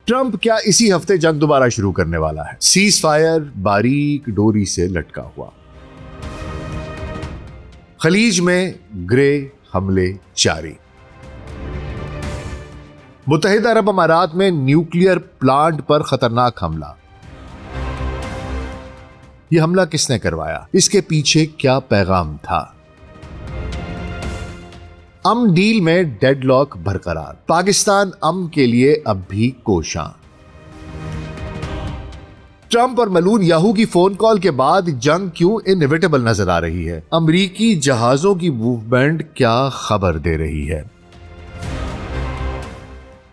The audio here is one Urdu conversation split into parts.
ٹرمپ کیا اسی ہفتے جنگ دوبارہ شروع کرنے والا ہے؟ سیز فائر باریک ڈوری سے لٹکا ہوا، خلیج میں گرے حملے جاری، متحدہ عرب امارات میں نیوکلیئر پلانٹ پر خطرناک حملہ۔ یہ حملہ کس نے کروایا؟ اس کے پیچھے کیا پیغام تھا؟ امن ڈیل میں ڈیڈ لاک برقرار، پاکستان امن کے لیے اب بھی کوشاں۔ ٹرمپ اور ملون یاہو کی فون کال کے بعد جنگ کیوں انیویٹیبل نظر آ رہی ہے؟ امریکی جہازوں کی موومنٹ کیا خبر دے رہی ہے؟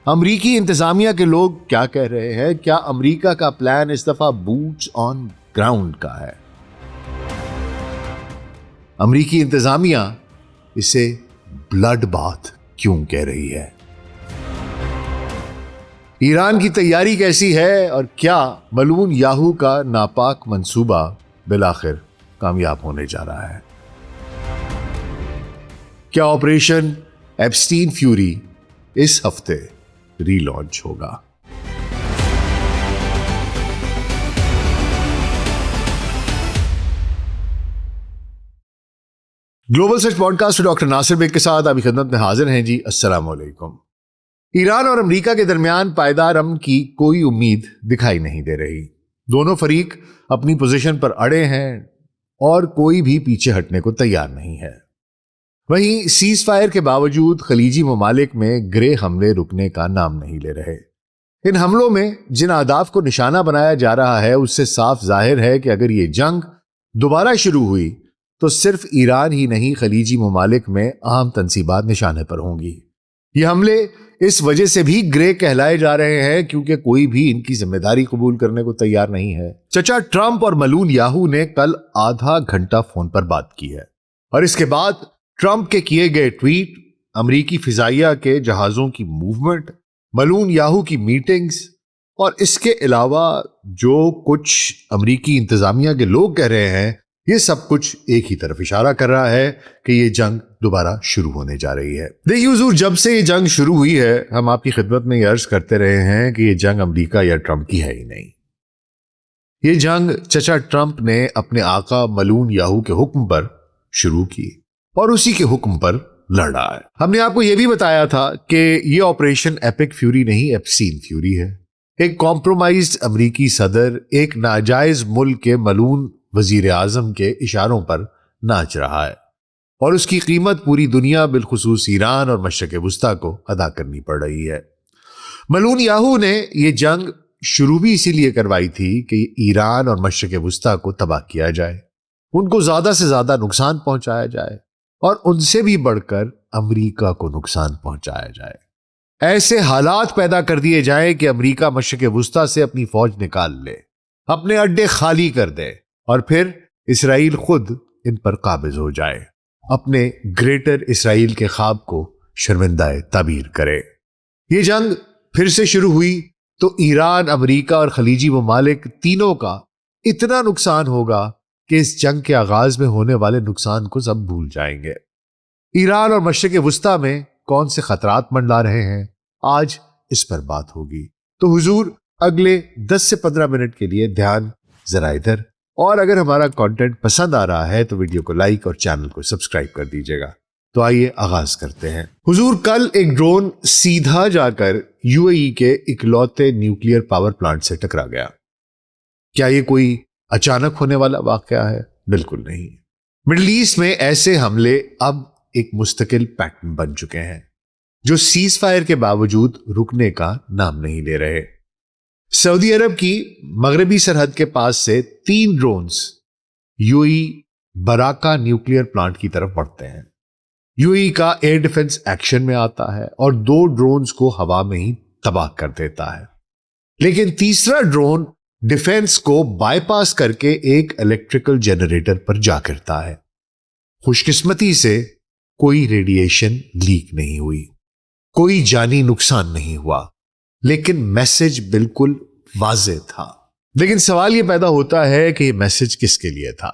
امریکی انتظامیہ کے لوگ کیا کہہ رہے ہیں؟ کیا امریکہ کا پلان اس دفعہ بوٹس آن گراؤنڈ کا ہے؟ امریکی انتظامیہ اسے بلڈ باتھ کیوں کہہ رہی ہے؟ ایران کی تیاری کیسی ہے اور کیا ملون یاہو کا ناپاک منصوبہ بالآخر کامیاب ہونے جا رہا ہے؟ کیا آپریشن ایپسٹین فیوری اس ہفتے ری لانچ ہوگا؟ گلوبل سچ پوڈ کاسٹ ڈاکٹر ناصر بیگ کے ساتھ آپ کی خدمت میں حاضر ہیں جی۔ السلام علیکم۔ ایران اور امریکہ کے درمیان پائیدار امن کی کوئی امید دکھائی نہیں دے رہی۔ دونوں فریق اپنی پوزیشن پر اڑے ہیں اور کوئی بھی پیچھے ہٹنے کو تیار نہیں ہے۔ وہیں سیز فائر کے باوجود خلیجی ممالک میں گرے حملے رکنے کا نام نہیں لے رہے۔ ان حملوں میں جن اہداف کو نشانہ بنایا جا رہا ہے اس سے صاف ظاہر ہے کہ اگر یہ جنگ دوبارہ شروع ہوئی تو صرف ایران ہی نہیں، خلیجی ممالک میں اہم تنصیبات نشانے پر ہوں گی۔ یہ حملے اس وجہ سے بھی گرے کہلائے جا رہے ہیں کیونکہ کوئی بھی ان کی ذمہ داری قبول کرنے کو تیار نہیں ہے۔ چچا ٹرمپ اور ملون یاہو نے کل آدھا گھنٹہ فون پر بات کی ہے اور اس کے بعد ٹرمپ کے کیے گئے ٹویٹ، امریکی فضائیہ کے جہازوں کی موومنٹ، ملون یاہو کی میٹنگز اور اس کے علاوہ جو کچھ امریکی انتظامیہ کے لوگ کہہ رہے ہیں، یہ سب کچھ ایک ہی طرف اشارہ کر رہا ہے کہ یہ جنگ دوبارہ شروع ہونے جا رہی ہے۔ دیکھیے حضور، جب سے یہ جنگ شروع ہوئی ہے ہم آپ کی خدمت میں یہ عرض کرتے رہے ہیں کہ یہ جنگ امریکہ یا ٹرمپ کی ہے ہی نہیں۔ یہ جنگ چچا ٹرمپ نے اپنے آقا ملون یاہو کے حکم پر شروع کی اور اسی کے حکم پر لڑ رہا ہے۔ ہم نے آپ کو یہ بھی بتایا تھا کہ یہ آپریشن ایپک فیوری نہیں، ایپسین فیوری ہے۔ ایک کمپرومائزڈ امریکی صدر ایک ناجائز ملک کے ملون وزیر اعظم کے اشاروں پر ناچ رہا ہے اور اس کی قیمت پوری دنیا بالخصوص ایران اور مشرق وسطیٰ کو ادا کرنی پڑ رہی ہے۔ ملون یاہو نے یہ جنگ شروع بھی اسی لیے کروائی تھی کہ ایران اور مشرق وسطیٰ کو تباہ کیا جائے، ان کو زیادہ سے زیادہ نقصان پہنچایا جائے اور ان سے بھی بڑھ کر امریکہ کو نقصان پہنچایا جائے۔ ایسے حالات پیدا کر دیے جائیں کہ امریکہ مشرق وسطیٰ سے اپنی فوج نکال لے، اپنے اڈے خالی کر دے اور پھر اسرائیل خود ان پر قابض ہو جائے، اپنے گریٹر اسرائیل کے خواب کو شرمندہ تعبیر کرے۔ یہ جنگ پھر سے شروع ہوئی تو ایران، امریکہ اور خلیجی ممالک تینوں کا اتنا نقصان ہوگا کہ اس جنگ کے آغاز میں ہونے والے نقصان کو سب بھول جائیں گے۔ ایران اور مشرق وسطیٰ میں کون سے خطرات منڈلا رہے ہیں، آج اس پر بات ہوگی۔ تو حضور اگلے 10 سے 15 منٹ کے لیے دھیان ذرا ادھر، اور اگر ہمارا کانٹینٹ پسند آ رہا ہے تو ویڈیو کو لائک اور چینل کو سبسکرائب کر دیجیے گا۔ تو آئیے آغاز کرتے ہیں۔ حضور کل ایک ڈرون سیدھا جا کر یو اے ای کے اکلوتے نیوکلیئر پاور پلانٹ سے ٹکرا گیا۔ کیا یہ کوئی اچانک ہونے والا واقعہ ہے؟ بالکل نہیں۔ مڈل ایسٹ میں ایسے حملے اب ایک مستقل پیٹرن بن چکے ہیں جو سیز فائر کے باوجود رکنے کا نام نہیں لے رہے۔ سعودی عرب کی مغربی سرحد کے پاس سے 3 drones U A E Barakah nuclear plant کی طرف بڑھتے ہیں۔ یو اے ای کا ایئر ڈیفنس ایکشن میں آتا ہے اور 2 ڈرونز کو ہوا میں ہی تباہ کر دیتا ہے، لیکن تیسرا ڈرون ڈیفنس کو بائی پاس کر کے ایک الیکٹریکل جنریٹر پر جا گرتا ہے۔ خوش قسمتی سے کوئی ریڈیشن لیک نہیں ہوئی، کوئی جانی نقصان نہیں ہوا، لیکن میسج بالکل واضح تھا۔ لیکن سوال یہ پیدا ہوتا ہے کہ یہ میسج کس کے لیے تھا؟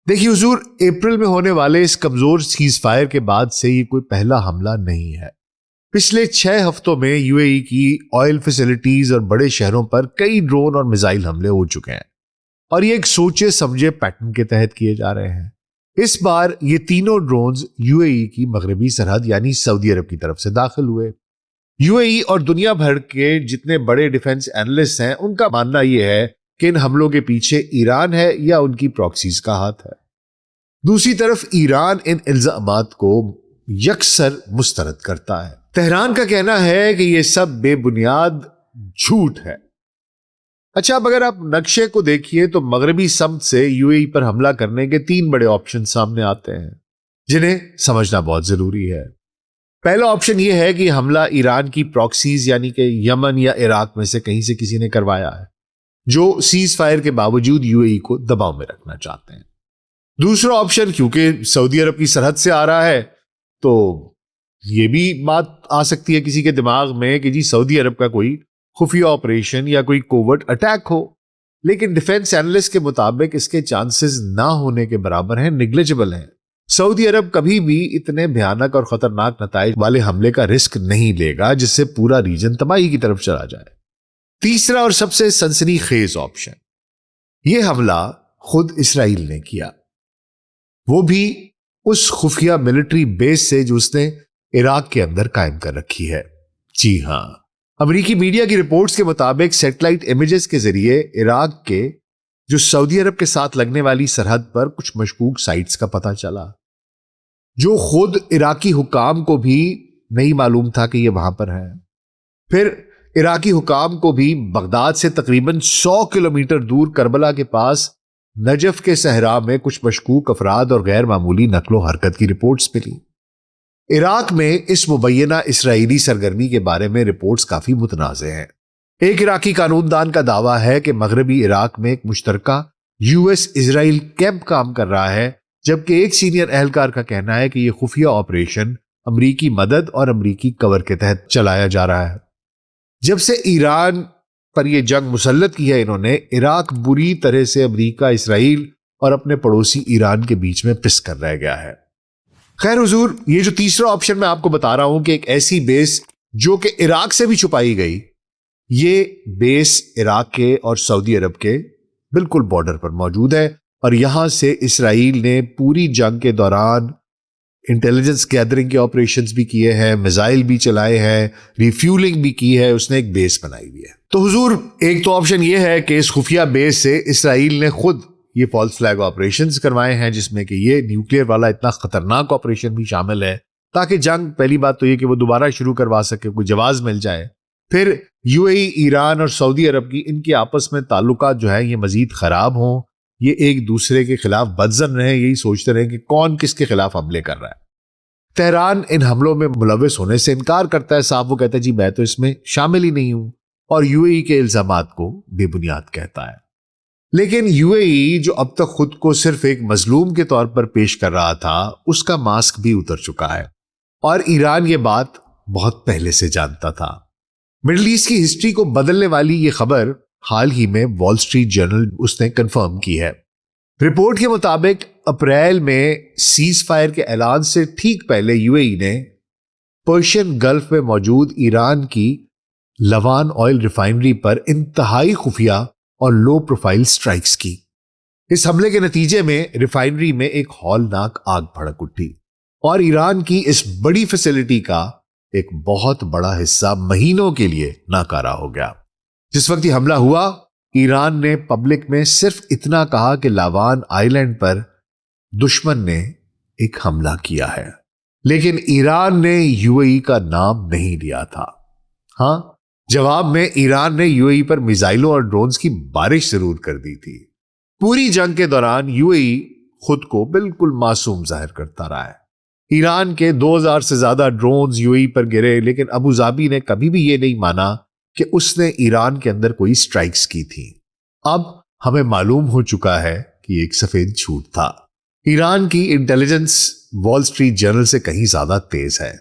دیکھیے حضور، اپریل میں ہونے والے اس کمزور سیز فائر کے بعد سے یہ کوئی پہلا حملہ نہیں ہے۔ پچھلے 6 ہفتوں میں یو اے ای کی آئل فیسلٹیز اور بڑے شہروں پر کئی ڈرون اور میزائل حملے ہو چکے ہیں، اور یہ ایک سوچے سمجھے پیٹرن کے تحت کیے جا رہے ہیں۔ اس بار یہ تینوں ڈرونز یو اے ای کی مغربی سرحد یعنی سعودی عرب کی طرف سے داخل ہوئے۔ یو اے ای اور دنیا بھر کے جتنے بڑے ڈیفنس اینالسٹ ہیں ان کا ماننا یہ ہے کہ ان حملوں کے پیچھے ایران ہے یا ان کی پراکسیز کا ہاتھ ہے۔ دوسری طرف ایران ان الزامات کو یکسر مسترد کرتا ہے۔ تہران کا کہنا ہے کہ یہ سب بے بنیاد جھوٹ ہے۔ اچھا، اب اگر آپ نقشے کو دیکھیے تو مغربی سمت سے یو اے ای پر حملہ کرنے کے 3 بڑے آپشن سامنے آتے ہیں جنہیں سمجھنا بہت ضروری ہے۔ پہلا آپشن یہ ہے کہ حملہ ایران کی پراکسیز یعنی کہ یمن یا عراق میں سے کہیں سے کسی نے کروایا ہے، جو سیز فائر کے باوجود یو اے ای کو دباؤ میں رکھنا چاہتے ہیں۔ دوسرا آپشن، کیونکہ سعودی عرب کی سرحد سے آ رہا ہے، تو یہ بھی بات آ سکتی ہے کسی کے دماغ میں کہ جی سعودی عرب کا کوئی خفیہ آپریشن یا کوئی کوورٹ اٹیک ہو، لیکن ڈیفنس اینالسٹ کے مطابق اس کے چانسز نہ ہونے کے برابر ہیں، نیگلیجبل ہیں۔ سعودی عرب کبھی بھی اتنے بھیانک اور خطرناک نتائج والے حملے کا رسک نہیں لے گا جس سے پورا ریجن تباہی کی طرف چلا جائے۔ تیسرا اور سب سے سنسنی خیز آپشن، یہ حملہ خود اسرائیل نے کیا، وہ بھی اس خفیہ ملٹری بیس سے جو اس نے عراق کے اندر قائم کر رکھی ہے۔ جی ہاں، امریکی میڈیا کی رپورٹس کے مطابق سیٹلائٹ امیجز کے ذریعے عراق کے جو سعودی عرب کے ساتھ لگنے والی سرحد پر کچھ مشکوک سائٹس کا پتہ چلا، جو خود عراقی حکام کو بھی نہیں معلوم تھا کہ یہ وہاں پر ہے۔ پھر عراقی حکام کو بھی بغداد سے تقریباً 100 کلومیٹر دور کربلا کے پاس نجف کے صحرا میں کچھ مشکوک افراد اور غیر معمولی نقل و حرکت کی رپورٹس ملی۔ عراق میں اس مبینہ اسرائیلی سرگرمی کے بارے میں رپورٹس کافی متنازع ہیں۔ ایک عراقی قانون دان کا دعویٰ ہے کہ مغربی عراق میں ایک مشترکہ یو ایس اسرائیل کیمپ کام کر رہا ہے، جبکہ ایک سینئر اہلکار کا کہنا ہے کہ یہ خفیہ آپریشن امریکی مدد اور امریکی کور کے تحت چلایا جا رہا ہے۔ جب سے ایران پر یہ جنگ مسلط کی ہے انہوں نے، عراق بری طرح سے امریکہ، اسرائیل اور اپنے پڑوسی ایران کے بیچ میں پس کر رہ گیا ہے۔ خیر حضور، یہ جو تیسرا آپشن میں آپ کو بتا رہا ہوں کہ ایک ایسی بیس جو کہ عراق سے بھی چھپائی گئی، یہ بیس عراق کے اور سعودی عرب کے بالکل بارڈر پر موجود ہے، اور یہاں سے اسرائیل نے پوری جنگ کے دوران انٹیلیجنس گیدرنگ کے آپریشنز بھی کیے ہیں، میزائل بھی چلائے ہیں، ریفیولنگ بھی کی ہے، اس نے ایک بیس بنائی ہوئی ہے۔ تو حضور، ایک تو آپشن یہ ہے کہ اس خفیہ بیس سے اسرائیل نے خود یہ فالس فلیگ آپریشنز کروائے ہیں، جس میں کہ یہ نیوکلیئر والا اتنا خطرناک آپریشن بھی شامل ہے تاکہ جنگ، پہلی بات تو یہ کہ وہ دوبارہ شروع کروا سکے، کوئی جواز مل جائے۔ پھر یو اے ای، ایران اور سعودی عرب کی ان کے آپس میں تعلقات جو ہے یہ مزید خراب ہوں، یہ ایک دوسرے کے خلاف بدظن رہیں، یہی سوچتے رہیں کہ کون کس کے خلاف حملے کر رہا ہے۔ تہران ان حملوں میں ملوث ہونے سے انکار کرتا ہے، صاحب وہ کہتا ہے جی میں تو اس میں شامل ہی نہیں ہوں، اور یو اے ای کے الزامات کو بے بنیاد کہتا ہے۔ لیکن یو اے ای جو اب تک خود کو صرف ایک مظلوم کے طور پر پیش کر رہا تھا، اس کا ماسک بھی اتر چکا ہے، اور ایران یہ بات بہت پہلے سے جانتا تھا۔ مڈل ایسٹ کی ہسٹری کو بدلنے والی یہ خبر حال ہی میں وال سٹریٹ جرنل اس نے کنفرم کی ہے۔ رپورٹ کے مطابق اپریل میں سیز فائر کے اعلان سے ٹھیک پہلے یو اے ای نے پرشین گلف میں موجود ایران کی لوان آئل ریفائنری پر انتہائی خفیہ اور لو پروفائل سٹرائکس کی۔ اس حملے کے نتیجے میں ریفائنری میں ایک ہولناک آگ بھڑک اٹھی، اور ایران کی اس بڑی فیسلٹی کا ایک بہت بڑا حصہ مہینوں کے لیے ناکارہ ہو گیا۔ جس وقت یہ حملہ ہوا، ایران نے پبلک میں صرف اتنا کہا کہ لاوان آئی لینڈ پر دشمن نے ایک حملہ کیا ہے، لیکن ایران نے یو اے ای کا نام نہیں لیا تھا۔ ہاں، جواب میں ایران نے یو اے ای پر میزائلوں اور ڈرونز کی بارش ضرور کر دی تھی۔ پوری جنگ کے دوران یو اے ای خود کو بالکل معصوم ظاہر کرتا رہا ہے۔ ایران کے 2000 سے زیادہ ڈرونز یو اے ای پر گرے، لیکن ابوظہبی نے کبھی بھی یہ نہیں مانا کہ اس نے ایران کے اندر کوئی سٹرائکس کی تھی۔ اب ہمیں معلوم ہو چکا ہے کہ یہ ایک سفید جھوٹ تھا۔ ایران کی انٹیلیجنس وال سٹریٹ جرنل سے کہیں زیادہ تیز ہے۔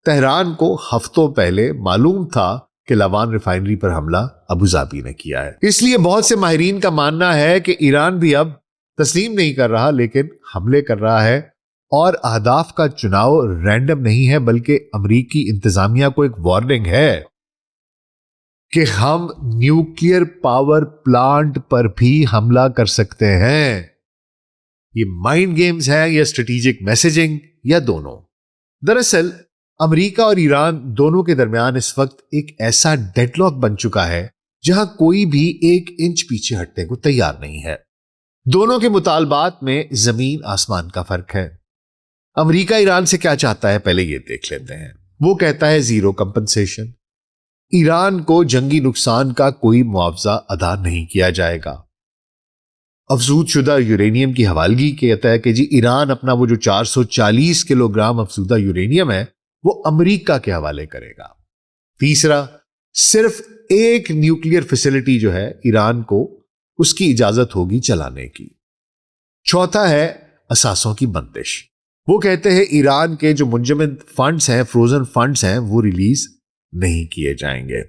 تہران کو ہفتوں پہلے معلوم تھا کہ لوان ریفائنری پر حملہ ابوظہبی نے کیا ہے۔ اس لیے بہت سے ماہرین کا ماننا ہے کہ ایران بھی اب تسلیم نہیں کر رہا، لیکن حملے کر رہا ہے، اور اہداف کا چناؤ رینڈم نہیں ہے، بلکہ امریکی انتظامیہ کو ایک وارننگ ہے کہ ہم نیوکلیئر پاور پلانٹ پر بھی حملہ کر سکتے ہیں۔ یہ مائنڈ گیمز ہیں یا اسٹریٹجک میسجنگ یا دونوں؟ دراصل امریکہ اور ایران دونوں کے درمیان اس وقت ایک ایسا ڈیڈ لاک بن چکا ہے جہاں کوئی بھی 1 انچ پیچھے ہٹنے کو تیار نہیں ہے۔ دونوں کے مطالبات میں زمین آسمان کا فرق ہے۔ امریکہ ایران سے کیا چاہتا ہے پہلے یہ دیکھ لیتے ہیں۔ وہ کہتا ہے 0 کمپنسیشن، ایران کو جنگی نقصان کا کوئی معاوضہ ادا نہیں کیا جائے گا۔ افزود شدہ یورینیم کی حوالگی کہتا ہے کہ ایران اپنا وہ جو 440 کلو گرام افزودہ یورینیم ہے وہ امریکہ کے حوالے کرے گا۔ تیسرا، صرف ایک نیوکلیئر فیسلٹی جو ہے ایران کو اس کی اجازت ہوگی چلانے کی۔ چوتھا ہے اثاثوں کی بندش۔ وہ کہتے ہیں ایران کے جو منجمد فنڈز ہیں، فروزن فنڈز ہیں، وہ ریلیز نہیں کیے جائیں گے۔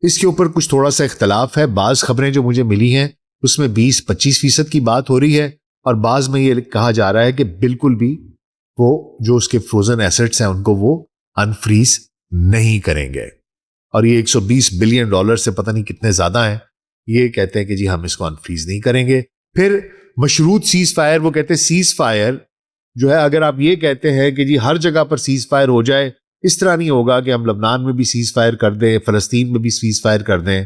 اس کے اوپر کچھ تھوڑا سا اختلاف ہے۔ بعض خبریں جو مجھے ملی ہیں اس میں 20-25% کی بات ہو رہی ہے، اور بعض میں یہ کہا جا رہا ہے کہ بالکل بھی وہ جو اس کے فروزن ایسٹس ہیں ان کو وہ انفریز نہیں کریں گے۔ اور یہ $120 بلین سے پتہ نہیں کتنے زیادہ ہیں، یہ کہتے ہیں کہ ہم اس کو انفریز نہیں کریں گے۔ پھر مشروط سیز فائر، وہ کہتے ہیں سیز فائر جو ہے، اگر آپ یہ کہتے ہیں کہ ہر جگہ پر سیز فائر ہو جائے، اس طرح نہیں ہوگا کہ ہم لبنان میں بھی سیز فائر کر دیں، فلسطین میں بھی سیز فائر کر دیں۔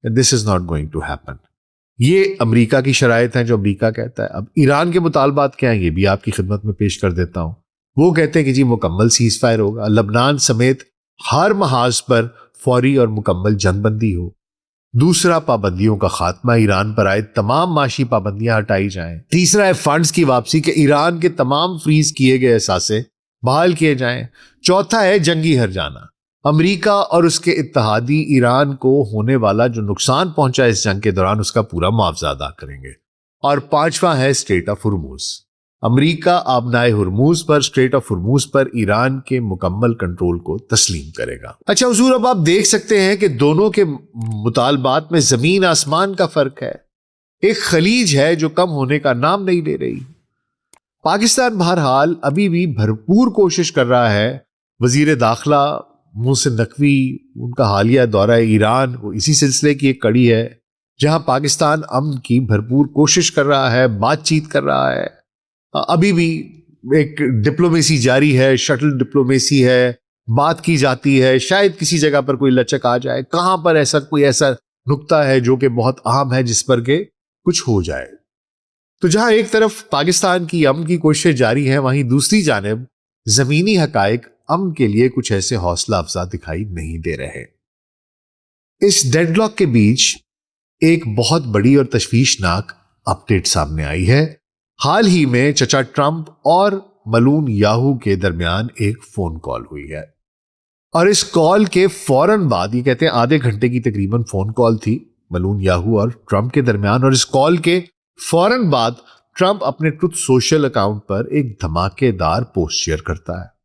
This is not going to happen. یہ امریکہ کی شرائط ہیں جو امریکہ کہتا ہے۔ اب ایران کے مطالبات کیا ہیں یہ بھی آپ کی خدمت میں پیش کر دیتا ہوں۔ وہ کہتے ہیں کہ مکمل سیز فائر ہوگا، لبنان سمیت ہر محاذ پر فوری اور مکمل جنگ بندی ہو۔ دوسرا، پابندیوں کا خاتمہ، ایران پر عائد تمام معاشی پابندیاں ہٹائی جائیں۔ تیسرا ہے فنڈز کی واپسی، کہ ایران کے تمام فریز کیے گئے اثاثے بحال کیے جائیں۔ چوتھا ہے جنگی ہرجانہ، امریکہ اور اس کے اتحادی ایران کو ہونے والا جو نقصان پہنچا اس جنگ کے دوران اس کا پورا معاوضہ ادا کریں گے۔ اور پانچواں ہے اسٹریٹ آف ہرموز، امریکہ آبنائے ہرموز پر، اسٹریٹ آف ہرموز پر ایران کے مکمل کنٹرول کو تسلیم کرے گا۔ اچھا حضور، اب آپ دیکھ سکتے ہیں کہ دونوں کے مطالبات میں زمین آسمان کا فرق ہے۔ ایک خلیج ہے جو کم ہونے کا نام نہیں لے رہی۔ پاکستان بہرحال ابھی بھی بھرپور کوشش کر رہا ہے۔ وزیر داخلہ محسن نقوی، ان کا حالیہ دورہ ایران وہ اسی سلسلے کی ایک کڑی ہے، جہاں پاکستان امن کی بھرپور کوشش کر رہا ہے، بات چیت کر رہا ہے۔ ابھی بھی ایک ڈپلومیسی جاری ہے، شٹل ڈپلومیسی ہے، بات کی جاتی ہے، شاید کسی جگہ پر کوئی لچک آ جائے، کہاں پر ایسا کوئی ایسا نقطہ ہے جو کہ بہت اہم ہے جس پر کہ کچھ ہو جائے۔ تو جہاں ایک طرف پاکستان کی امن کی کوششیں جاری ہیں، وہیں دوسری جانب زمینی حقائق امن کے لیے کچھ ایسے حوصلہ افزا دکھائی نہیں دے رہے۔ اس ڈیڈ لاک کے بیچ ایک بہت بڑی اور تشویشناک اپڈیٹ سامنے آئی ہے۔ حال ہی میں چچا ٹرمپ اور ملون یاہو کے درمیان ایک فون کال ہوئی ہے، اور اس کال کے فوراً بعد، یہ کہتے ہیں آدھے گھنٹے کی تقریباً فون کال تھی ملون یاہو اور ٹرمپ کے درمیان، اور اس کال کے فوراً بعد ٹرمپ اپنے ٹروتھ سوشل اکاؤنٹ پر ایک دھماکے دار پوسٹ شیئر کرتا ہے۔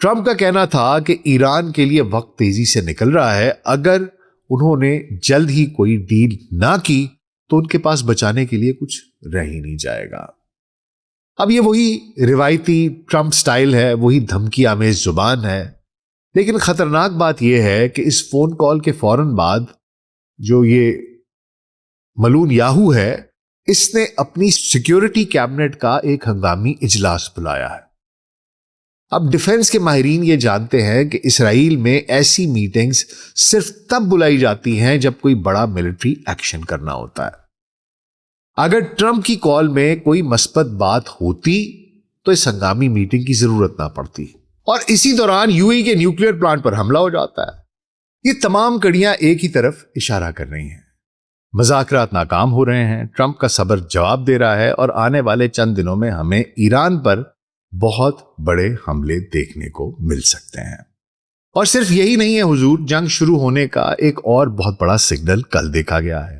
ٹرمپ کا کہنا تھا کہ ایران کے لیے وقت تیزی سے نکل رہا ہے، اگر انہوں نے جلد ہی کوئی ڈیل نہ کی تو ان کے پاس بچانے کے لیے کچھ رہ ہی نہیں جائے گا۔ اب یہ وہی روایتی ٹرمپ سٹائل ہے، وہی دھمکی آمیز زبان ہے، لیکن خطرناک بات یہ ہے کہ اس فون کال کے فوراً بعد جو یہ ملون یاہو ہے، اس نے اپنی سیکیورٹی کیبنٹ کا ایک ہنگامی اجلاس بلایا ہے۔ اب ڈیفنس کے ماہرین یہ جانتے ہیں کہ اسرائیل میں ایسی میٹنگز صرف تب بلائی جاتی ہیں جب کوئی بڑا ملٹری ایکشن کرنا ہوتا ہے۔ اگر ٹرمپ کی کال میں کوئی مثبت بات ہوتی تو اس ہنگامی میٹنگ کی ضرورت نہ پڑتی، اور اسی دوران یو اے کے نیوکلیئر پلانٹ پر حملہ ہو جاتا ہے۔ یہ تمام کڑیاں ایک ہی طرف اشارہ کر رہی ہیں۔ مذاکرات ناکام ہو رہے ہیں، ٹرمپ کا صبر جواب دے رہا ہے، اور آنے والے چند دنوں میں ہمیں ایران پر بہت بڑے حملے دیکھنے کو مل سکتے ہیں۔ اور صرف یہی نہیں ہے حضور، جنگ شروع ہونے کا ایک اور بہت بڑا سگنل کل دیکھا گیا ہے۔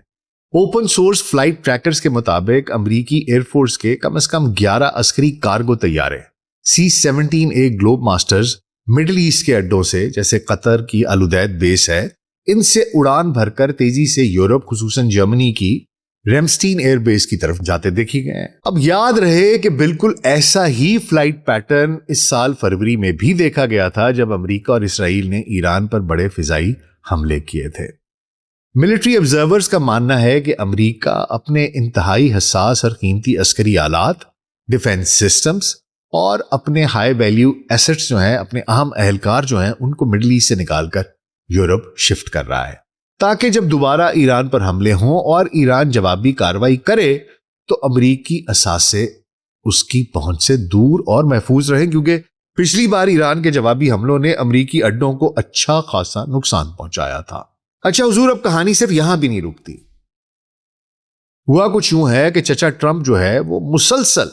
اوپن سورس فلائٹ ٹریکرز کے مطابق امریکی ایئر فورس کے کم از کم 11 عسکری کارگو طیارے C-17A Globe masters middle asset کے اڈوں سے، جیسے قطر کی الودیت بیس ہے، ان سے اڑان بھر کر تیزی سے یورپ خصوصاً جرمنی کی ریمسٹین ایئر بیس کی طرف جاتے دیکھی گئے ہیں۔ اب یاد رہے کہ بالکل ایسا ہی فلائٹ پیٹرن اس سال فروری میں بھی دیکھا گیا تھا جب امریکہ اور اسرائیل نے ایران پر بڑے فضائی حملے کیے تھے۔ ملٹری آبزرورز کا ماننا ہے کہ امریکہ اپنے انتہائی حساس اور قیمتی عسکری آلات، ڈیفنس سسٹمز اور اپنے ہائی ویلیو ایسٹس جو ہیں، اپنے اہم اہلکار جو ہیں، ان کو مڈل ایسٹ سے نکال کر یورپ شفٹ کر رہا ہے تاکہ جب دوبارہ ایران پر حملے ہوں اور ایران جوابی کارروائی کرے تو امریکی اثاثے اس کی پہنچ سے دور اور محفوظ رہیں، کیونکہ پچھلی بار ایران کے جوابی حملوں نے امریکی اڈوں کو اچھا خاصا نقصان پہنچایا تھا۔ اچھا حضور، اب کہانی صرف یہاں بھی نہیں رکتی۔ ہوا کچھ یوں ہے کہ چچا ٹرمپ جو ہے وہ مسلسل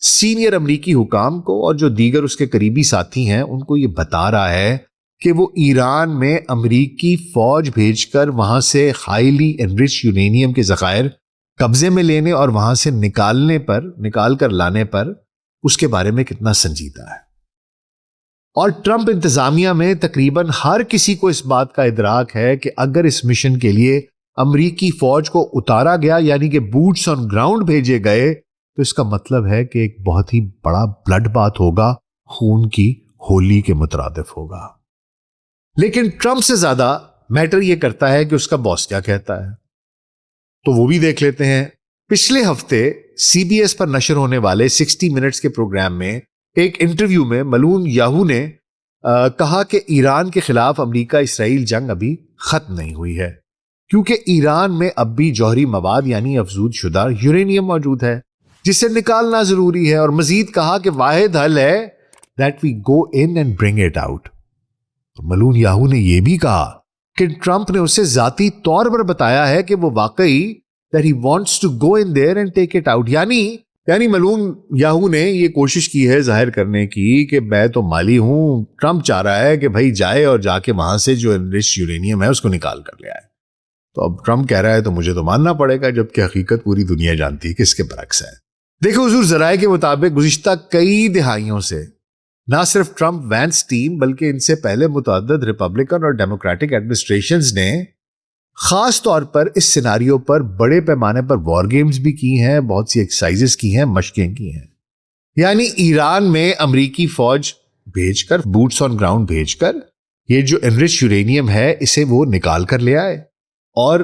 سینئر امریکی حکام کو اور جو دیگر اس کے قریبی ساتھی ہیں ان کو یہ بتا رہا ہے کہ وہ ایران میں امریکی فوج بھیج کر وہاں سے ہائیلی انرچ یورینیم کے ذخائر قبضے میں لینے اور وہاں سے نکال کر لانے پر اس کے بارے میں کتنا سنجیدہ ہے۔ اور ٹرمپ انتظامیہ میں تقریباً ہر کسی کو اس بات کا ادراک ہے کہ اگر اس مشن کے لیے امریکی فوج کو اتارا گیا، یعنی کہ بوٹس آن گراؤنڈ بھیجے گئے، تو اس کا مطلب ہے کہ ایک بہت ہی بڑا بلڈ بات ہوگا، خون کی ہولی کے مترادف ہوگا۔ لیکن ٹرمپ سے زیادہ میٹر یہ کرتا ہے کہ اس کا باس کیا کہتا ہے، تو وہ بھی دیکھ لیتے ہیں۔ پچھلے ہفتے سی بی ایس پر نشر ہونے والے 60 منٹس کے پروگرام میں ایک انٹرویو میں ملون یاہو نے کہا کہ ایران کے خلاف امریکہ اسرائیل جنگ ابھی ختم نہیں ہوئی ہے، کیونکہ ایران میں اب بھی جوہری مواد یعنی افزود شدہ یورینیم موجود ہے جسے نکالنا ضروری ہے، اور مزید کہا کہ واحد حل ہے that we go in and bring it out۔ ملون یاہو نے یہ بھی کہا کہ ٹرمپ نے اسے ذاتی طور پر بتایا ہے کہ وہ واقعی that he wants to go in there and take it out، یعنی ملون یاہو نے یہ کوشش کی ہے ظاہر کرنے کی کہ میں تو مالی ہوں، ٹرمپ چاہ رہا ہے کہ بھائی جائے اور جا کے وہاں سے جو انرچ یورینیم ہے اس کو نکال کر لے آئے۔ تو اب ٹرمپ کہہ رہا ہے تو مجھے تو ماننا پڑے گا، جبکہ حقیقت پوری دنیا جانتی ہے کہ اس کے برعکس ہے۔ دیکھو حضور، ذرائع کے مطابق گزشتہ کئی دہائیوں سے نہ صرف ٹرمپ وینس ٹیم بلکہ ان سے پہلے متعدد ریپبلکن اور ڈیموکریٹک ایڈمنسٹریشنز نے خاص طور پر اس سیناریو پر بڑے پیمانے پر وار گیمز بھی کی ہیں، بہت سی ایکسرسائزز کی ہیں، مشقیں کی ہیں، یعنی ایران میں امریکی فوج بھیج کر، بوٹس آن گراؤنڈ بھیج کر یہ جو انرچ یورینیم ہے اسے وہ نکال کر لے آئے، اور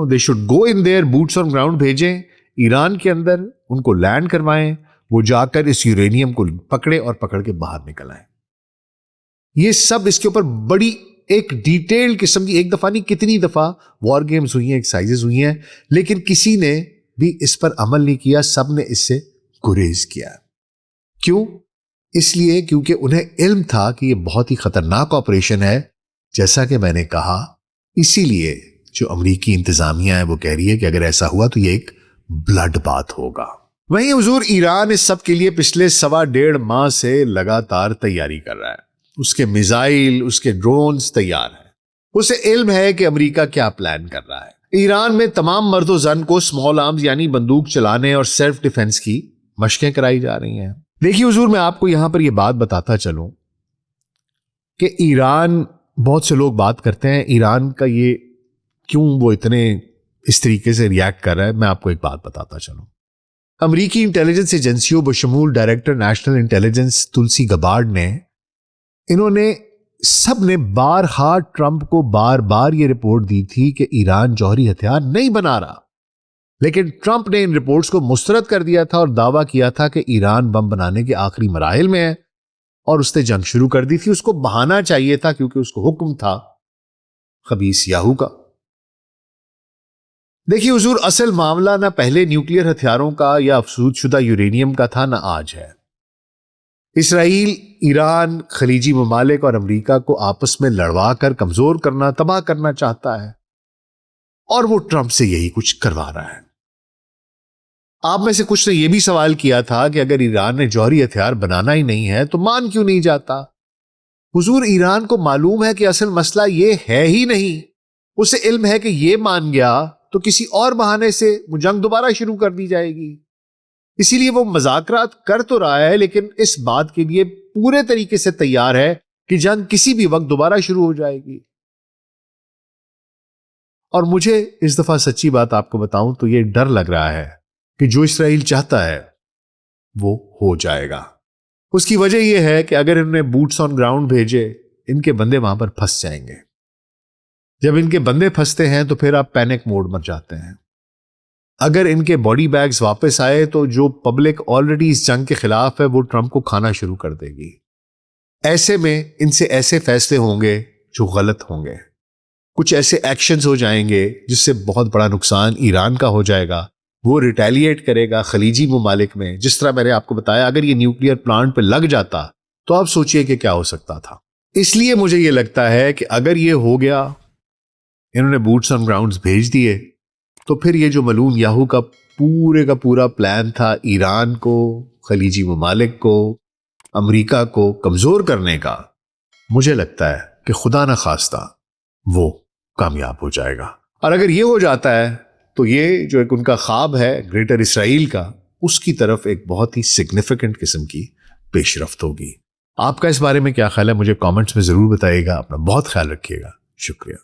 they should go in there, boots on ground بھیجیں ایران کے اندر، ان کو لینڈ کروائیں، وہ جا کر اس یورینیم کو پکڑے اور پکڑ کے باہر نکل آئیں۔ یہ سب اس کے اوپر بڑی ایک ڈیٹیل قسم کی، ایک دفعہ نہیں کتنی دفعہ وار گیمز ہوئی ہیں، ایکسرسائزز ہوئی ہیں، لیکن کسی نے بھی اس پر عمل نہیں کیا، سب نے اس سے گریز کیا۔ کیوں؟ اس لیے کیونکہ انہیں علم تھا کہ یہ بہت ہی خطرناک آپریشن ہے، جیسا کہ میں نے کہا۔ اسی لیے جو امریکی انتظامیہ ہے وہ کہہ رہی ہے کہ اگر ایسا ہوا تو یہ ایک بلڈ بات ہوگا۔ وہیں حضور ایران اس سب کے لیے پچھلے 1.5 ماہ سے لگاتار تیاری کر رہا ہے، اس کے میزائل، اس کے ڈرونز تیار ہیں، اسے علم ہے کہ امریکہ کیا پلان کر رہا ہے۔ ایران میں تمام مرد و زن کو اسمال آرمز یعنی بندوق چلانے اور سیلف ڈیفنس کی مشقیں کرائی جا رہی ہیں۔ دیکھیے حضور، میں آپ کو یہاں پر یہ بات بتاتا چلوں کہ ایران، بہت سے لوگ بات کرتے ہیں ایران کا یہ کیوں وہ اتنے اس طریقے سے ریاکٹ کر رہا ہے۔ میں آپ کو ایک بات بتاتا چلوں، امریکی انٹیلیجنس ایجنسیوں بشمول ڈائریکٹر نیشنل انٹیلیجنس تلسی گبارڈ نے، انہوں نے سب نے بارہا ٹرمپ کو بار بار یہ رپورٹ دی تھی کہ ایران جوہری ہتھیار نہیں بنا رہا، لیکن ٹرمپ نے ان رپورٹس کو مسترد کر دیا تھا اور دعویٰ کیا تھا کہ ایران بم بنانے کے آخری مراحل میں ہے اور اس نے جنگ شروع کر دی تھی۔ اس کو بہانا چاہیے تھا کیونکہ اس کو حکم تھا خبیث یاہو کا۔ دیکھیے حضور، اصل معاملہ نہ پہلے نیوکلیئر ہتھیاروں کا یا افزود شدہ یورینیم کا تھا، نہ آج ہے۔ اسرائیل، ایران، خلیجی ممالک اور امریکہ کو آپس میں لڑوا کر کمزور کرنا، تباہ کرنا چاہتا ہے، اور وہ ٹرمپ سے یہی کچھ کروا رہا ہے۔ آپ میں سے کچھ نے یہ بھی سوال کیا تھا کہ اگر ایران نے جوہری ہتھیار بنانا ہی نہیں ہے تو مان کیوں نہیں جاتا؟ حضور، ایران کو معلوم ہے کہ اصل مسئلہ یہ ہے ہی نہیں، اسے علم ہے کہ یہ مان گیا تو کسی اور بہانے سے وہ جنگ دوبارہ شروع کر دی جائے گی، اسی لیے وہ مذاکرات کر تو رہا ہے لیکن اس بات کے لیے پورے طریقے سے تیار ہے کہ جنگ کسی بھی وقت دوبارہ شروع ہو جائے گی۔ اور مجھے اس دفعہ سچی بات آپ کو بتاؤں تو یہ ڈر لگ رہا ہے کہ جو اسرائیل چاہتا ہے وہ ہو جائے گا. اس کی وجہ یہ ہے کہ اگر انہوں نے بوٹس آن گراؤنڈ بھیجے، ان کے بندے وہاں پر پھنس جائیں گے. جب ان کے بندے پھنستے ہیں تو پھر آپ پینک موڈ میں جاتے ہیں. اگر ان کے باڈی بیگز واپس آئے تو جو پبلک آلریڈی اس جنگ کے خلاف ہے وہ ٹرمپ کو کھانا شروع کر دے گی. ایسے میں ان سے ایسے فیصلے ہوں گے جو غلط ہوں گے، کچھ ایسے ایکشنز ہو جائیں گے جس سے بہت بڑا نقصان ایران کا ہو جائے گا. وہ ریٹیلیٹ کرے گا خلیجی ممالک میں. جس طرح میں نے آپ کو بتایا اگر یہ نیوکلیئر پلانٹ پہ لگ جاتا تو آپ سوچئے کہ کیا ہو سکتا تھا. اس لیے مجھے یہ لگتا ہے کہ اگر یہ ہو گیا، انہوں نے بوٹس آن گراؤنڈز بھیج دیے، تو پھر یہ جو ملعون یاہو کا پورا پلان تھا ایران کو، خلیجی ممالک کو، امریکہ کو کمزور کرنے کا، مجھے لگتا ہے کہ خدا نہ خواستہ وہ کامیاب ہو جائے گا. اور اگر یہ ہو جاتا ہے تو یہ جو ایک ان کا خواب ہے گریٹر اسرائیل کا، اس کی طرف ایک بہت ہی سگنیفیکنٹ قسم کی پیش رفت ہوگی. آپ کا اس بارے میں کیا خیال ہے؟ مجھے کامنٹس میں ضرور بتائیے گا. اپنا بہت خیال رکھیے گا. شکریہ.